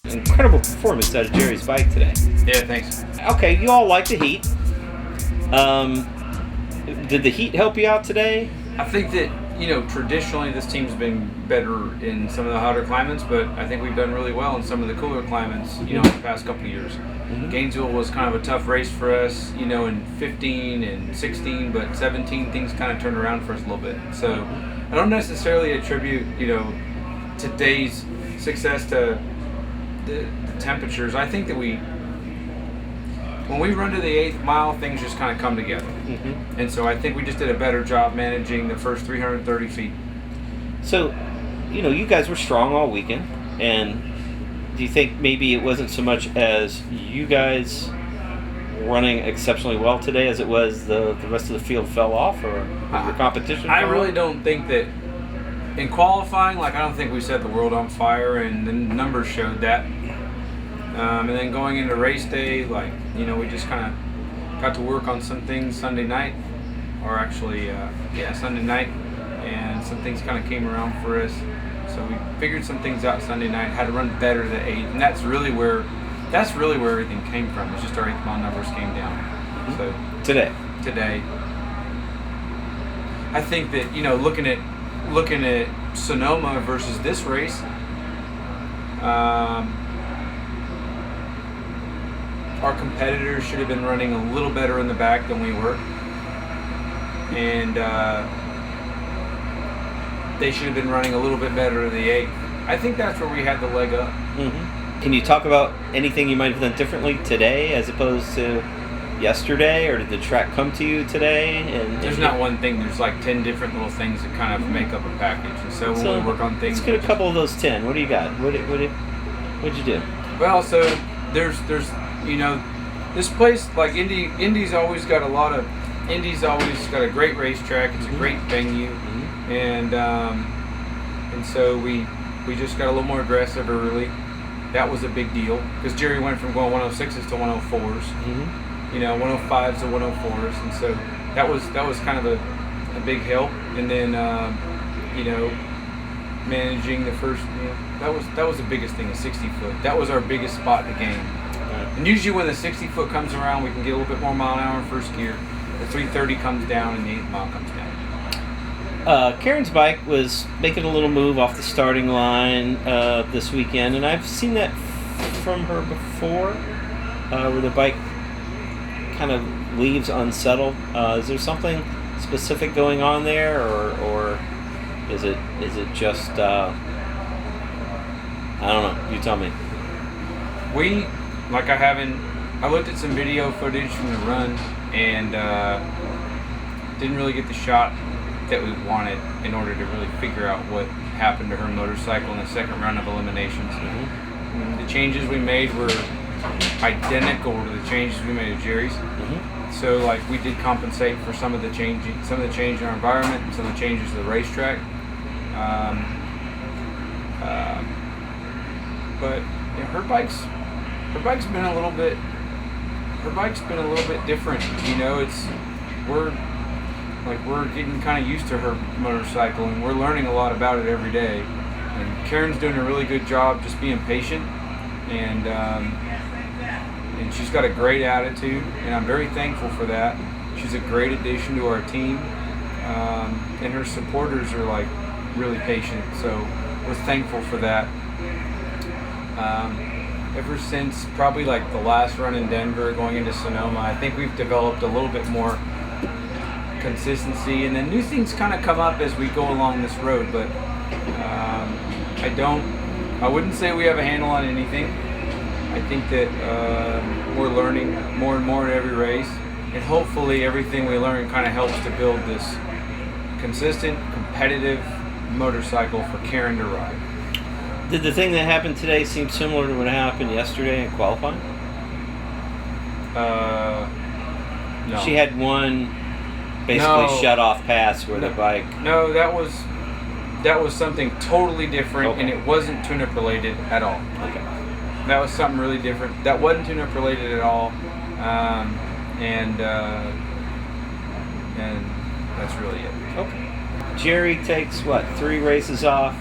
Incredible performance out of Jerry's bike today. Yeah, thanks. Okay, you all like the heat. Did the heat help you out today? I think that, traditionally this team's been better in some of the hotter climates, but I think we've done really well in some of the cooler climates, in the past couple of years. Mm-hmm. Gainesville was kind of a tough race for us, in 15 and 16, but 17 things kind of turned around for us a little bit. So I don't necessarily attribute, today's success to the temperatures. I think that when we run to the 8th mile, things just kind of come together. Mm-hmm. And so I think we just did a better job managing the first 330 feet. So, you guys were strong all weekend, and do you think maybe it wasn't so much as you guys running exceptionally well today as it was the rest of the field fell off, or your competition? I really don't think that in qualifying, I don't think we set the world on fire, and the numbers showed that. And then going into race day, we just kind of got to work on some things Sunday night, or actually, Sunday night, and some things kind of came around for us. So we figured some things out Sunday night, had to run better the 8th, and that's really where everything came from. It's just our 8th mile numbers came down. Mm-hmm. So today, I think that looking at Sonoma versus this race. Our competitors should have been running a little better in the back than we were. And they should have been running a little bit better in the 8th. I think that's where we had the leg up. Mm-hmm. Can you talk about anything you might have done differently today as opposed to yesterday, or did the track come to you today? And there's not one thing. There's 10 different little things that kind of make up a package. And so when we work on things... Let's get a couple of those 10. What do you got? What'd you do? Well, so there's this place, Indy's always got a great racetrack. It's a great venue. Mm-hmm. And so we just got a little more aggressive early. That was a big deal because Jerry went from going 106s to 104s, mm-hmm. 105s to 104s, and so that was kind of a big help. And then managing the first, that was the biggest thing, a 60-foot. That was our biggest spot in the game. And usually when the 60-foot comes around, we can get a little bit more mile an hour in first gear. The 330 comes down and the 8th mile comes down. Karen's bike was making a little move off the starting line this weekend, and I've seen that from her before, where the bike kind of leaves unsettled. Is there something specific going on there, or is it just I don't know? You tell me. I looked at some video footage from the run and didn't really get the shot that we wanted in order to really figure out what happened to her motorcycle in the second run of eliminations. Mm-hmm. The changes we made were identical to the changes we made at Jerry's. Mm-hmm. So we did compensate for some of the change in our environment and some of the changes to the racetrack. But her bike's been a little bit different. We're getting kind of used to her motorcycle, and we're learning a lot about it every day. And Karen's doing a really good job just being patient, and she's got a great attitude, and I'm very thankful for that. She's a great addition to our team, and her supporters are really patient, so we're thankful for that. Ever since probably the last run in Denver going into Sonoma, I think we've developed a little bit more consistency, and then new things kind of come up as we go along this road, but I wouldn't say we have a handle on anything. I think that we're learning more and more at every race, and hopefully everything we learn kind of helps to build this consistent, competitive motorcycle for Karen to ride. Did the thing that happened today seem similar to what happened yesterday in qualifying? No. She had one basically shut off pass where the bike... No, that was something totally different, and it wasn't tune-up related at all. Okay. That was something really different. That wasn't tune-up related at all, and that's really it. Okay. Jerry takes 3 races off,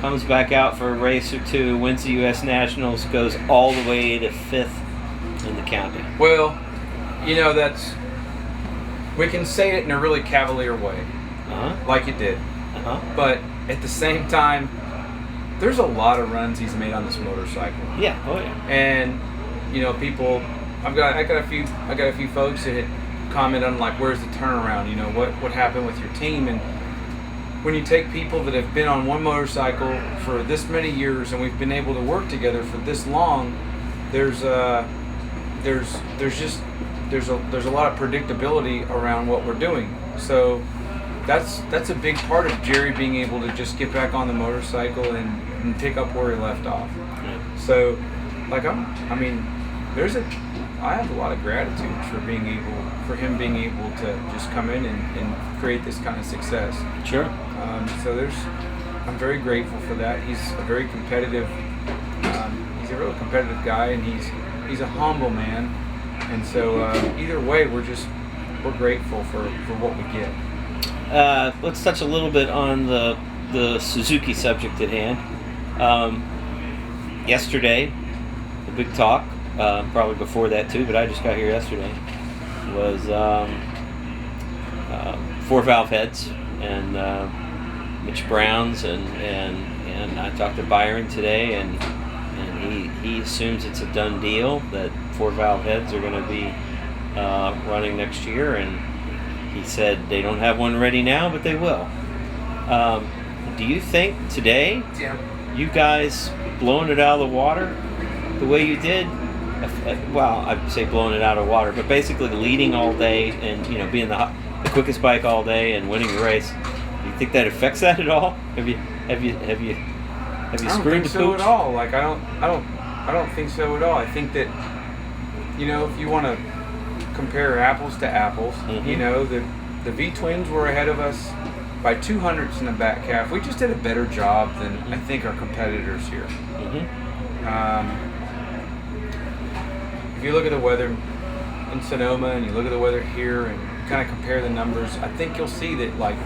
comes back out for a race or two, wins the U.S. Nationals, goes all the way to 5th in the county. Well, you know, we can say it in a really cavalier way, like you did. But at the same time, there's a lot of runs he's made on this motorcycle. Yeah, oh yeah. And you know, people, I got a few folks that had commented on, like, where's the turnaround? You know, what happened with your team? And when you take people that have been on one motorcycle for this many years and we've been able to work together for this long, there's a lot of predictability around what we're doing. So that's a big part of Jerry being able to just get back on the motorcycle and pick up where he left off. Yeah. So, like, I have a lot of gratitude for him being able to just come in and create this kind of success. Sure. I'm very grateful for that. He's a very competitive. He's a really competitive guy, and he's a humble man. And so either way, we're grateful for what we get. Let's touch a little bit on the Suzuki subject at hand. Yesterday, the big talk, probably before that too, but I just got here yesterday, was 4-valve heads and Mitch Brown's, and I talked to Byron today, and he assumes it's a done deal that 4-valve heads are going to be running next year, and he said they don't have one ready now, but they will. Do you think today, you guys blowing it out of the water the way you did? Well, I'd say blowing it out of the water, but basically leading all day and, you know, being the quickest bike all day and winning the race. Do you think that affects that at all? Have you screwed the so pooch? At all. Like, I don't think so at all. I think that, you know, if you want to compare apples to apples, you know, the V-twins were ahead of us by 200ths in the back half. We just did a better job than I think our competitors here. If you look at the weather in Sonoma and you look at the weather here and kind of compare the numbers, I think you'll see that, like,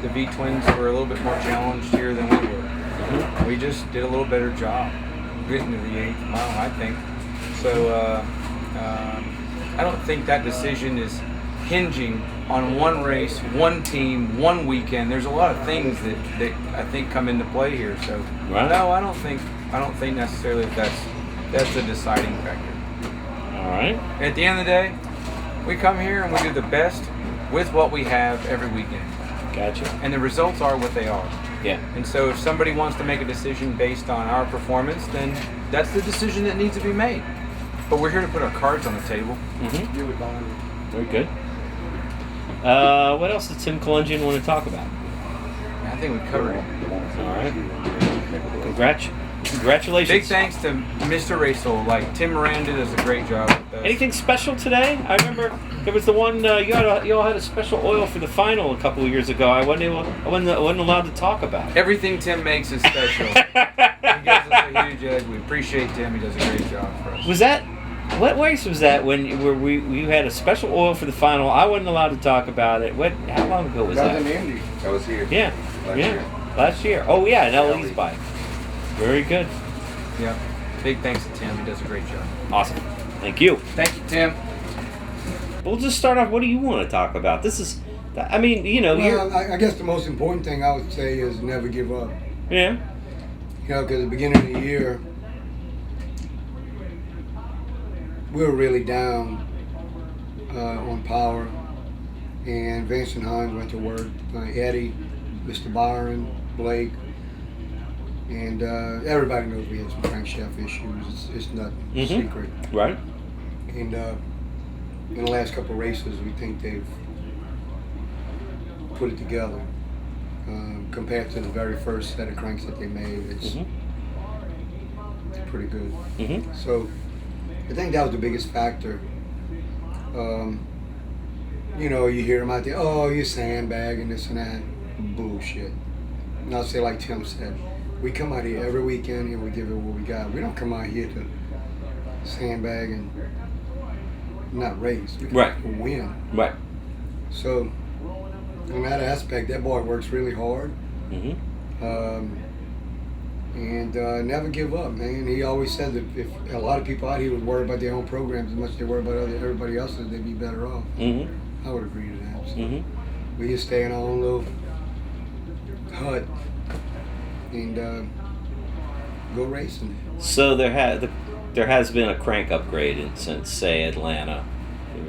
the V-twins were a little bit more challenged here than we were. We just did a little better job getting to the 8th mile, I think. So I don't think that decision is hinging on one race, one team, one weekend. There's a lot of things that I think come into play here. So no, I don't think necessarily that's a deciding factor. All right. At the end of the day, we come here and we do the best with what we have every weekend. Gotcha. And the results are what they are. Yeah. And so if somebody wants to make a decision based on our performance, then that's the decision that needs to be made. But we're here to put our cards on the table. Very good. What else does Tim Kulungian want to talk about? I think we covered it. All right. Congratulations. Big thanks to Mr. Racel. Like, Tim Miranda does a great job with us. Anything special today? I remember there was the one you all had a special oil for the final a couple of years ago. I wasn't allowed to talk about it. Everything Tim makes is special. He gives us a huge edge. We appreciate Tim. He does a great job for us. Was that? What race was that when we had a special oil for the final? I wasn't allowed to talk about it. How long ago was that? That was in Indy. That was here. Yeah. Last year. Oh yeah, an LE's bike. Very good. Yeah. Big thanks to Tim. He does a great job. Awesome. Thank you. Thank you, Tim. We'll just start off. What do you want to talk about? This is, I mean, you know. Well, I guess the most important thing I would say is never give up. Yeah. You know, because at the beginning of the year, we were really down on power, and Vincent Hines went to work. Eddie, Mr. Byron, Blake, and everybody knows we had some crankshaft issues. It's not a secret. Right. And in the last couple of races, we think they've put it together. Compared to the very first set of cranks that they made, it's pretty good. So I think that was the biggest factor. You know, you hear them out there, oh, you're sandbagging this and that. Bullshit. And I'll say like Tim said, we come out here every weekend and we give it what we got. We don't come out here to sandbag and not race. We come out here to win. Right. So in that aspect, that boy works really hard. and never give up, man. He always said that if a lot of people out here would worry about their own programs as much as they worry about everybody else's, they'd be better off. I would agree to that. So we just stay in our own little hut and go racing. So there has been a crank upgrade since, say, Atlanta.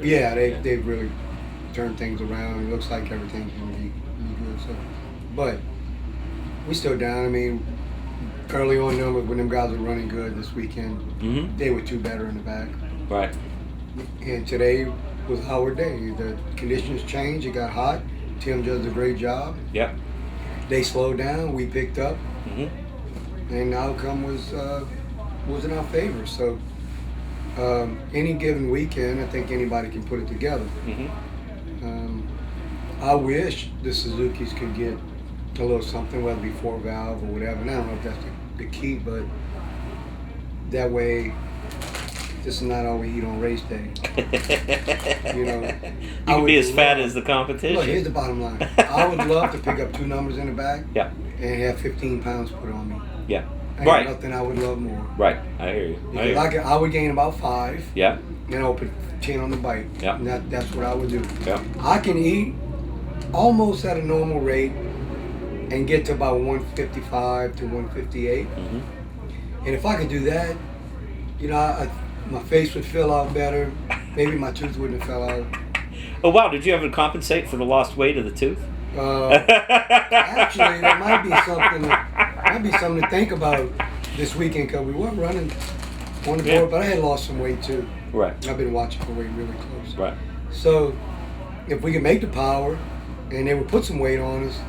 Yeah, they've really turned things around. It looks like everything's going to be good. So, but we still down. I mean, early on numbers when them guys were running good this weekend, they were 2 better in the back. Right. And today was our day. The conditions changed. It got hot. Tim does a great job. Yep. They slowed down. We picked up. And the outcome was in our favor. So any given weekend, I think anybody can put it together. I wish the Suzuki's could get a little something, whether it be 4-valve or whatever. And I don't know if that's the key, but that way, this is not all we eat on race day. You know, you can be as fat as the competition. Look, here's the bottom line. I would love to pick up 2 numbers in the back. Yeah. And have 15 pounds put on me. Yeah. Ain't nothing I would love more. Right. I hear you. I would gain about 5. Yeah. And I would put 10 on the bike. Yeah. And that's what I would do. Yeah. I can eat almost at a normal rate and get to about 155 to 158. And if I could do that, you know, my face would fill out better. Maybe my tooth wouldn't have fell out. Oh wow! Did you ever compensate for the lost weight of the tooth? Actually, there might be something to think about this weekend because we weren't running on the board, but I had lost some weight too. Right. I've been watching the weight really close. Right. So, if we could make the power and they would put some weight on us,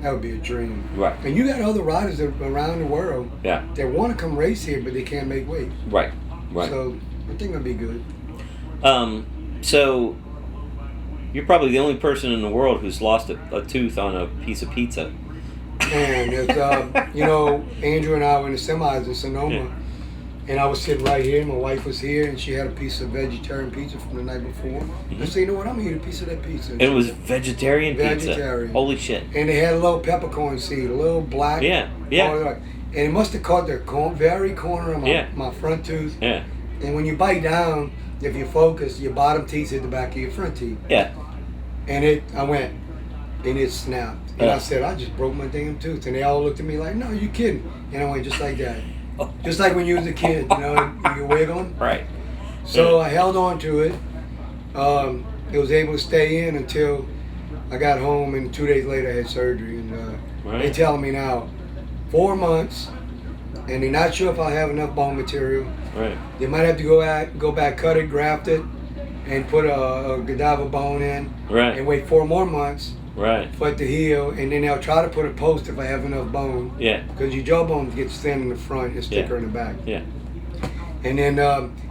that would be a dream. Right. And you got other riders around the world that want to come race here, but they can't make weight. Right. Right. So I think it'll be good. So you're probably the only person in the world who's lost a tooth on a piece of pizza. And it's, you know, Andrew and I were in the semis in Sonoma, and I was sitting right here. My wife was here, and she had a piece of vegetarian pizza from the night before. I said, you know what? I'm gonna eat a piece of that pizza. And it was vegetarian pizza. Holy shit! And they had a little peppercorn seed, a little black. Yeah. And it must have caught the very corner of my front tooth. Yeah. And when you bite down, if you focus, your bottom teeth hit the back of your front teeth. Yeah. And I went, and it snapped. And I said, I just broke my damn tooth. And they all looked at me like, no, you kidding. And I went just like that. Just like when you was a kid, you know, you wiggling. Right. So I held on to it. It was able to stay in until I got home, and 2 days later I had surgery. And they're telling me now, 4 months, and they're not sure if I'll have enough bone material. Right. They might have to go back, cut it, graft it, and put a Godiva bone in. Right. And wait 4 more months. Right. For it to heal, and then they'll try to put a post if I have enough bone. Yeah. Because your jawbone gets thin in the front and thicker in the back. Yeah. And then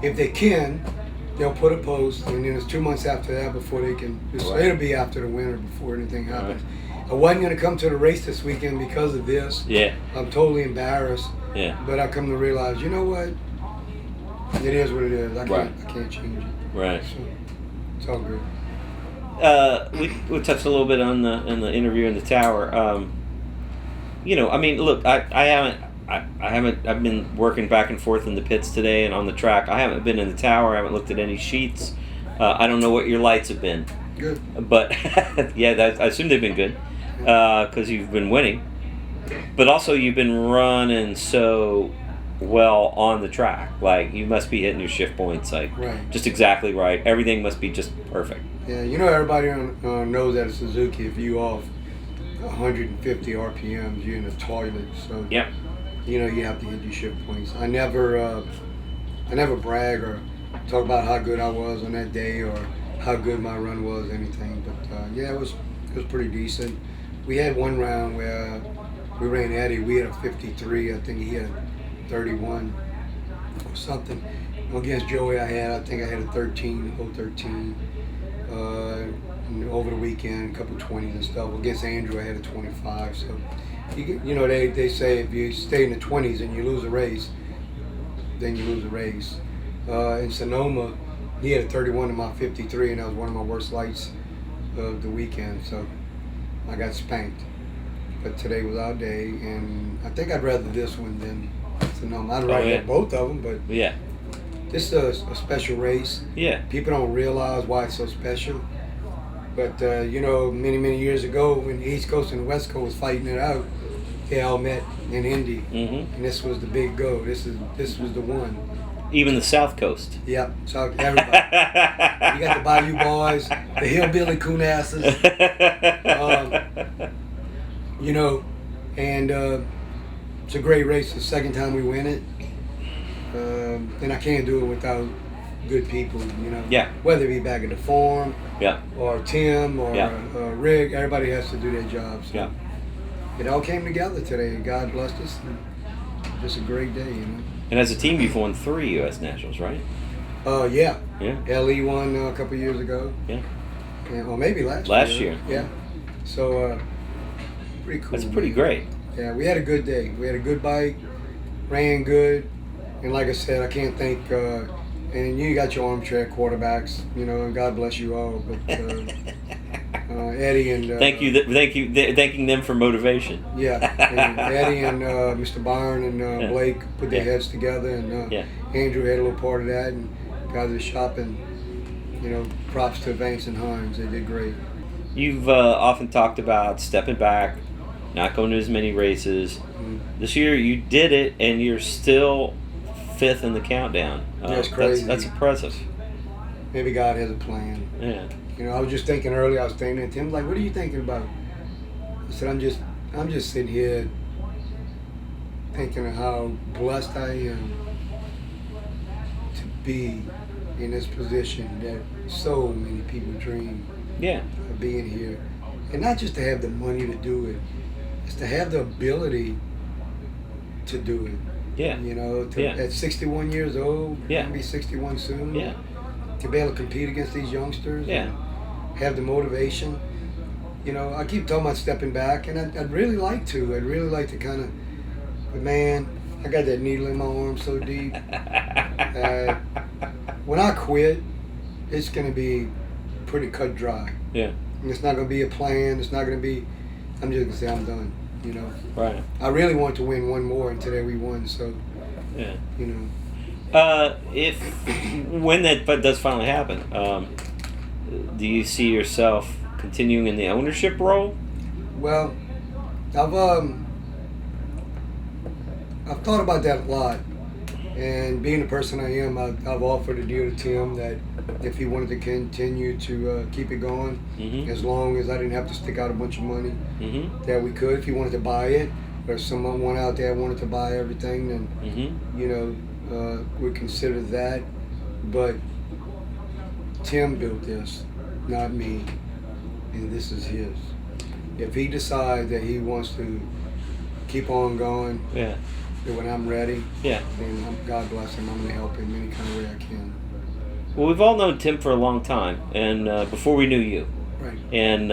if they can, they'll put a post, and then it's 2 months after that before they can. It'll be after the winter before anything happens. I wasn't going to come to the race this weekend because of this. Yeah. I'm totally embarrassed. Yeah. But I come to realize, you know what? It is what it is. I can't change it. Right. So it's all good. We touched a little bit on the interview in the tower. You know, I mean, look, I've been working back and forth in the pits today and on the track. I haven't been in the tower. I haven't looked at any sheets. I don't know what your lights have been. Good. But yeah, I assume they've been good because you've been winning. But also you've been running so well on the track. Like, you must be hitting your shift points like just exactly right. Everything must be just perfect. Yeah, you know, everybody knows that a Suzuki, if you off 150 RPMs, you're in the toilet. So you know, you have to hit your shift points. I never brag or talk about how good I was on that day or how good my run was, anything. But yeah, it was pretty decent. We had one round where we ran Eddie. We had a 53. I think he had a 31 or something. Against Joey, I think I had a 13. Over the weekend, a couple 20s and stuff. Against Andrew, I had a 25. So, you know, they say if you stay in the 20s and you lose a race, then you lose a race. In Sonoma, he had a 31 in my 53, and that was one of my worst lights of the weekend. So I got spanked. but today was our day, and I think I'd rather this one than Sonoma. I'd rather have both of them, but yeah, this is a special race. yeah, People don't realize why it's so special. But, you know, many years ago when the East Coast and the West Coast was fighting it out, they all met in Indy. Mm-hmm. And this was the big go. This was the one. Even the South Coast. Yep. So everybody. You got the Bayou Boys, the Hillbilly Coonasses. You know, and it's a great race. The second time we win it. And I can't do it without good people, you know. Yeah. Whether it be back at the farm, Yeah. or Tim, or Yeah. Rick, everybody has to do their jobs. So Yeah. it all came together today. God blessed us. And just a great day, you know. And as a team, you've won 3 U.S. Nationals, right? Yeah. Yeah. LE won a couple years ago. Yeah. And, or maybe last year. Yeah. So, pretty cool. That's pretty man. great. Yeah, we had a good day. We had a good bike, ran good. And like I said, I can't thank, and you got your armchair quarterbacks, you know, and God bless you all. But Eddie and thanking them for motivation. Yeah, and Eddie and Mr. Byron and Blake put their heads together, and Andrew had a little part of that, and guys at the shop, and you know, props to Vance and Hines, they did great. You've often talked about stepping back, not going to as many races. Mm-hmm. This year you did it, and you're still 5th in the countdown. That's crazy. That's impressive. Maybe God has a plan. Yeah. You know, I was just thinking earlier. I was thinking, and Tim's like, "What are you thinking about?" I said, "I'm just sitting here thinking of how blessed I am to be in this position that so many people dream Yeah. of being here, and not just to have the money to do it, it's to have the ability to do it." Yeah. You know, at 61 years old, Yeah. I'm gonna be 61 soon. Yeah. To be able to compete against these youngsters. Yeah. And have the motivation. You know, I keep talking about stepping back, and I'd really like to. I'd really like to kind of, but man, I got that needle in my arm so deep. When I quit, it's going to be pretty cut dry. Yeah. And it's not going to be a plan. It's not going to be, I'm just going to say I'm done, you know. Right. I really want to win one more, and today we won, so, Yeah. you know. When that does finally happen, do you see yourself continuing in the ownership role? Well, I've thought about that a lot, and being the person I am, I've offered a deal to Tim that if he wanted to continue to keep it going, Mm-hmm. as long as I didn't have to stick out a bunch of money, Mm-hmm. that we could. If he wanted to buy it, or someone out there wanted to buy everything, then Mm-hmm. you know, we'd consider that. But Tim built this, not me, and this is his. If he decides that he wants to keep on going, Yeah. that when I'm ready, Yeah. then God bless him. I'm going to help him any kind of way I can. Well, we've all known Tim for a long time, and before we knew you, Right. and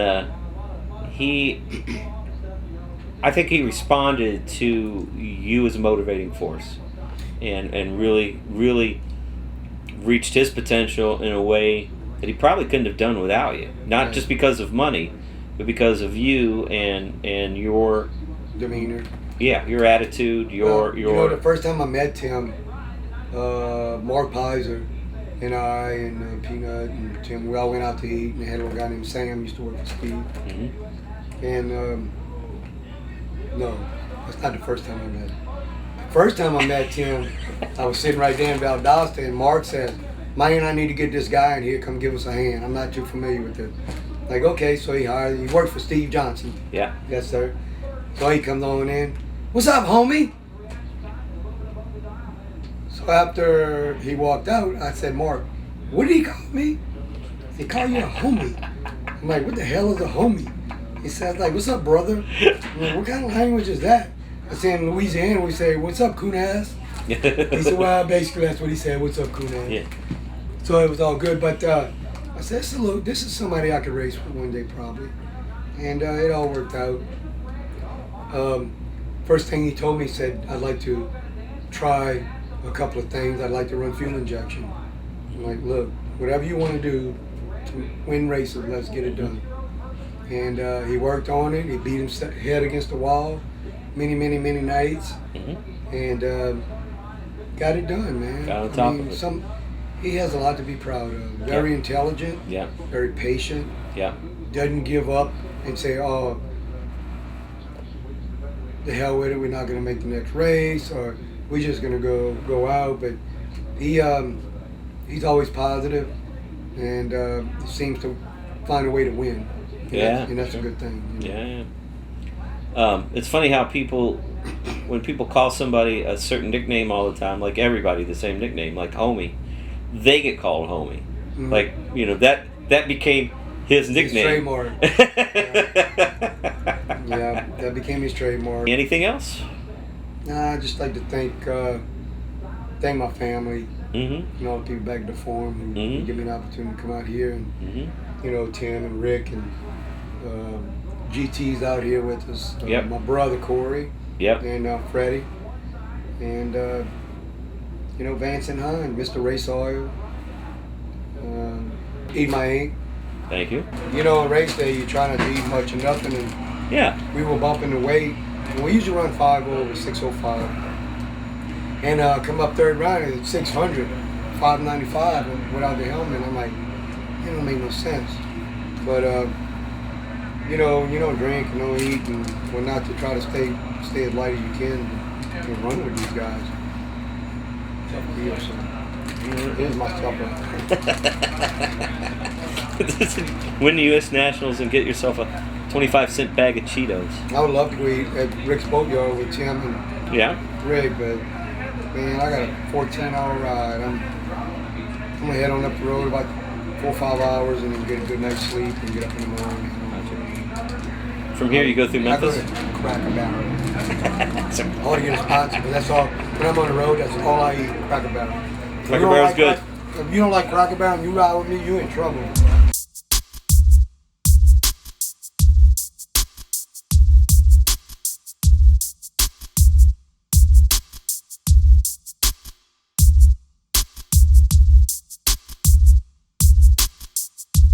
I think he responded to you as a motivating force, and really reached his potential in a way that he probably couldn't have done without you. Not Right. just because of money, but because of you and your Demeanor. your attitude, your You know, the first time I met Tim, Mark Pizer and I and Peanut and Tim, we all went out to eat, and they had a little guy named Sam, used to work for Steve. Mhm. And no, that's not the first time I met him. The first time I met Tim, I was sitting right there in Valdosta, and Mark said, "Man, I need to get this guy in here, come give us a hand. I'm not too familiar with this." Like, okay, so he worked for Steve Johnson. Yeah. Yes, sir. So he comes on in. "What's up, homie?" So after he walked out, I said, "Mark, what did he call me?" He called you a homie. I'm like, "What the hell is a homie?" He says, like, "What's up, brother?" I'm like, "What kind of language is that?" I said, in Louisiana, we say, "What's up, coon ass?" He said, "Well, basically that's what he said, what's up, coon ass?" Yeah. So it was all good, but I said, this is somebody I could race with one day probably. And it all worked out. First thing he told me, he said, "I'd like to try a couple of things. I'd like to run fuel injection." I'm like, "Look, whatever you want to do to win races, let's get it done." And he worked on it. He beat his head against the wall many nights. And got it done, man. Got on top of it. He has a lot to be proud of. Very intelligent. Yeah. Very patient. Yeah. Doesn't give up and say, "Oh, the hell with it. We're not going to make the next race, or we're just going to go out." But he's always positive, and seems to find a way to win. And that's a good thing. Yeah. It's funny how when people call somebody a certain nickname all the time, like everybody the same nickname, like Homie, they get called Homie. Mm-hmm. Like, that became his nickname. His trademark. Yeah, that became his trademark. Anything else? Nah, I just like to thank my family, the people back at the farm who give me an opportunity to come out here, and Tim and Rick and GT's out here with us. My brother Corey. And Freddie. And Vance and Hine, Mr. Race Oil. Eat My Ink. Thank you. On race day, you try not to eat much or nothing, and we were bumping the weight. And we usually run 5.0 6:05, and come up third round at 600, 595 without the helmet. I'm like, it don't make no sense. But when you don't drink and don't eat and whatnot, to try to stay as light as you can and run with these guys. Tough deal, so here's my supper. Win the U.S. Nationals and get yourself a 25-cent bag of Cheetos. I would love to go eat at Rick's Boatyard with Tim and Rick, but man, I got a 14-hour ride. I'm gonna head on up the road about 4 or 5 hours and then get a good night's sleep and get up in the morning. From here, you go through Memphis? I go to Cracker Barrel. I want to get a sponsor, but that's all. When I'm on the road, that's all I eat, Cracker Barrel. Cracker Barrel's good. If you don't like Cracker Barrel and you ride with me, you're in trouble.